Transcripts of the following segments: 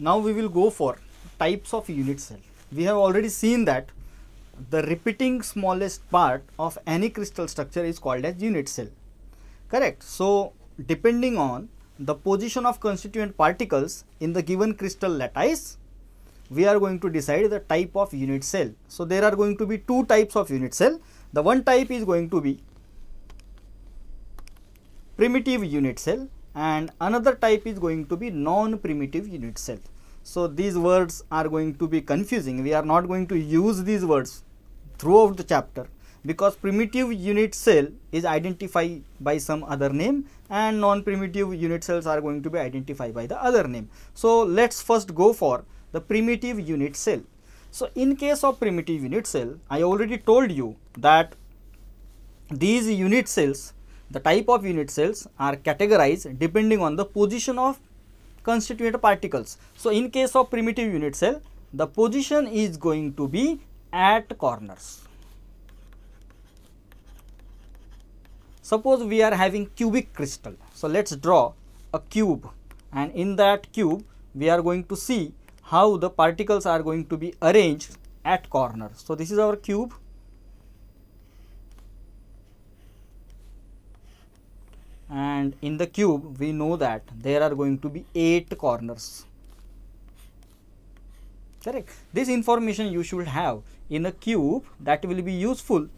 Now we will go for types of unit cell. We have already seen that the repeating smallest part of any crystal structure is called as unit cell. Correct. So depending on the position of constituent particles in the given crystal lattice, we are going to decide the type of unit cell. So there are going to be two types of unit cell. The one type is going to be primitive unit cell and another type is going to be non-primitive unit cell. So these words are going to be confusing. We are not going to use these words throughout the chapter because primitive unit cell is identified by some other name and non-primitive unit cells are going to be identified by the other name. So let's first go for the primitive unit cell. So in case of primitive unit cell, I already told you that these unit cells, the type of unit cells are categorized depending on the position of constituent particles. So in case of primitive unit cell, the position is going to be at corners. Suppose we are having cubic crystal. So let's draw a cube, and in that cube we are going to see how the particles are going to be arranged at corners. So this is our cube. And in the cube we know that there are going to be 8 corners. Correct. This information you should have in a cube that will be useful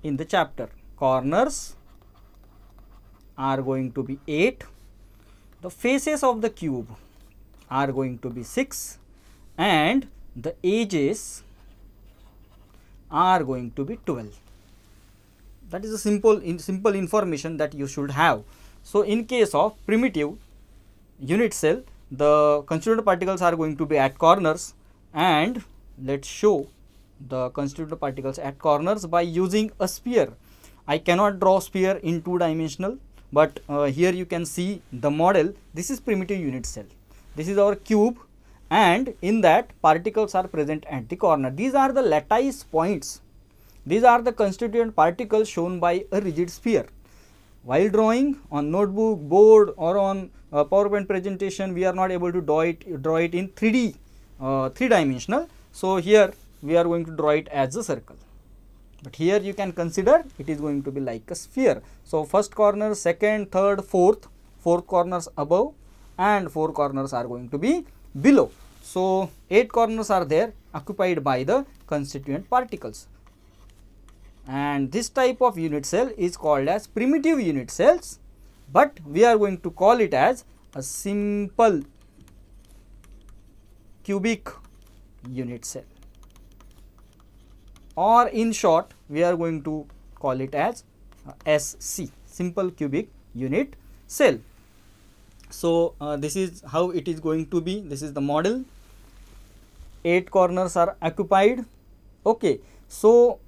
in the chapter. Corners are going to be 8. The faces of the cube are going to be 6 and the edges are going to be 12. That is a simple information that you should have. So in case of primitive unit cell, the constituent particles are going to be at corners, and let's show the constituent particles at corners by using a sphere. I cannot draw sphere in 2-dimensional, but here you can see the model. This is primitive unit cell. This is our cube, and in that particles are present at the corner. These are the lattice points. These are the constituent particles shown by a rigid sphere. While drawing on notebook, board or on PowerPoint presentation, we are not able to draw it in 3D, 3-dimensional. So here we are going to draw it as a circle. But here you can consider it is going to be like a sphere. So first corner, second, third, fourth corners above and 4 corners are going to be below. So 8 corners are there occupied by the constituent particles. And this type of unit cell is called as primitive unit cells, but we are going to call it as a simple cubic unit cell, or in short we are going to call it as SC, simple cubic unit cell. So this is how it is going to be. This is the model. 8 corners are occupied. Okay, so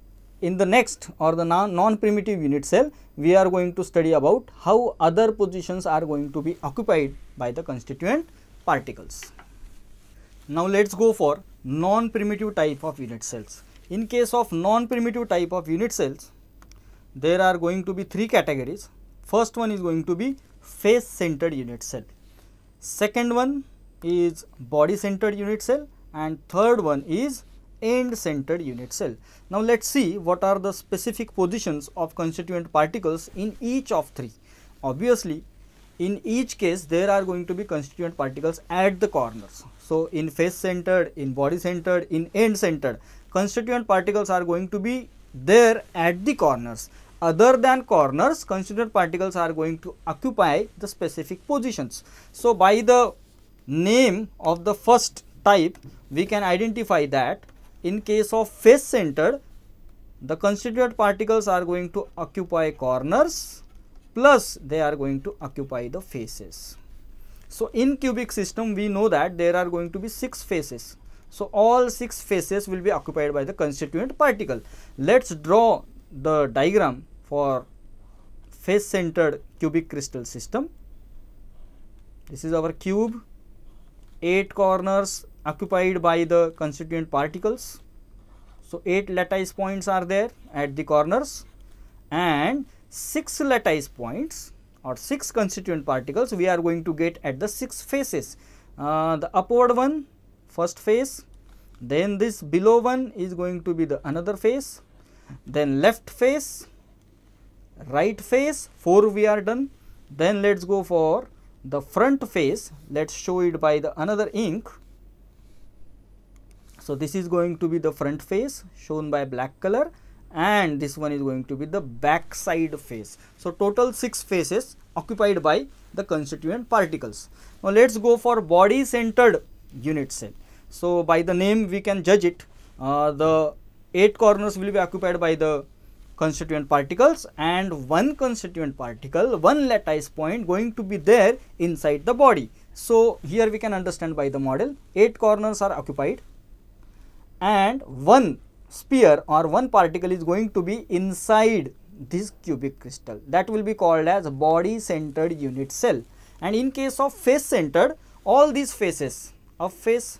in the next or the non-primitive unit cell, we are going to study about how other positions are going to be occupied by the constituent particles. Now let's go for non-primitive type of unit cells. In case of non-primitive type of unit cells, there are going to be 3 categories. First one is going to be face centered unit cell. Second one is body centered unit cell, and third one is end centered unit cell. Now let's see what are the specific positions of constituent particles in each of 3. Obviously in each case there are going to be constituent particles at the corners. So in face centered, in body centered, in end centered, constituent particles are going to be there at the corners. Other than corners, constituent particles are going to occupy the specific positions. So by the name of the first type we can identify that in case of face centered, the constituent particles are going to occupy corners plus they are going to occupy the faces. So in cubic system we know that there are going to be 6 faces. So all 6 faces will be occupied by the constituent particle. Let's draw the diagram for face centered cubic crystal system. This is our cube, 8 corners occupied by the constituent particles. So 8 lattice points are there at the corners, and 6 lattice points or 6 constituent particles we are going to get at the 6 faces. the upward one first face, then this below one is going to be the another face, then left face, right face, 4 we are done. Then let's go for the front face. Let's show it by the another ink. So this is going to be the front face shown by black color, and this one is going to be the back side face. So total 6 faces occupied by the constituent particles. Now let's go for body centered unit cell. So by the name we can judge it. The 8 corners will be occupied by the constituent particles, and one constituent particle, one lattice point going to be there inside the body. So here we can understand by the model 8 corners are occupied, and one sphere or one particle is going to be inside this cubic crystal. That will be called as body centered unit cell. And in case of face centered, all these faces of face,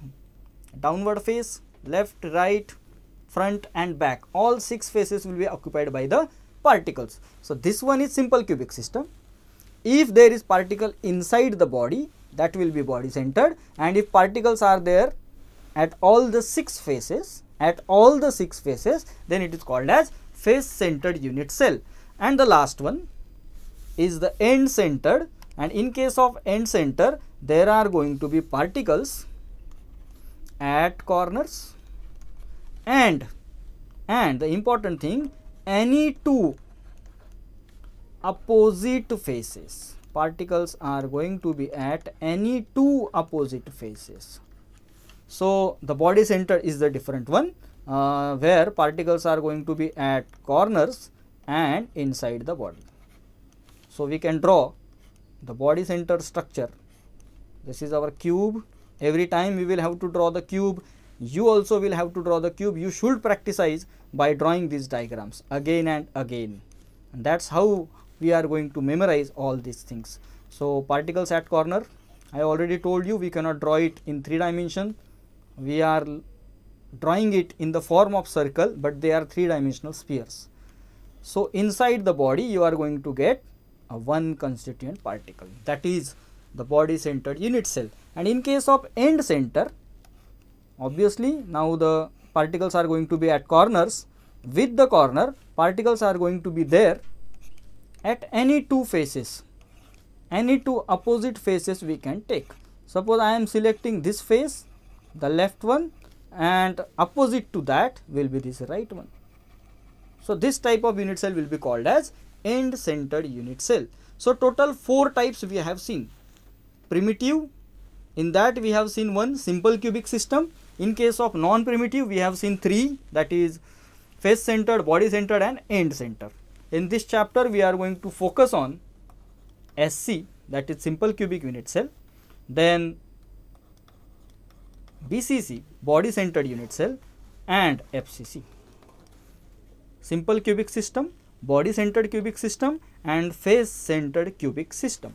downward face, left, right, front and back, all 6 faces will be occupied by the particles. So this one is simple cubic system. If there is particle inside the body, that will be body centered, and if particles are there at all the 6 faces, then it is called as face centered unit cell. And the last one is the end centered, and in case of end center, there are going to be particles at corners, and the important thing, any 2 opposite faces. Particles are going to be at any 2 opposite faces. So the body center is the different one, where particles are going to be at corners and inside the body. So we can draw the body center structure. This is our cube. Every time we will have to draw the cube. You also will have to draw the cube. You should practice by drawing these diagrams again and again. And that's how we are going to memorize all these things. So particles at corner, I already told you we cannot draw it in 3 dimensions. We are drawing it in the form of circle, but they are 3-dimensional spheres. So inside the body you are going to get a one constituent particle, that is the body centered unit cell. And in case of end center, obviously now the particles are going to be at corners. With the corner, particles are going to be there at any 2 faces, any 2 opposite faces we can take. Suppose I am selecting this face, the left one, and opposite to that will be this right one. So this type of unit cell will be called as end centered unit cell. So total 4 types we have seen. Primitive, in that we have seen 1 simple cubic system. In case of non-primitive, we have seen 3, that is face centered, body centered and end center. In this chapter we are going to focus on SC, that is simple cubic unit cell, then BCC, body centered unit cell, and FCC, simple cubic system, body centered cubic system and face centered cubic system.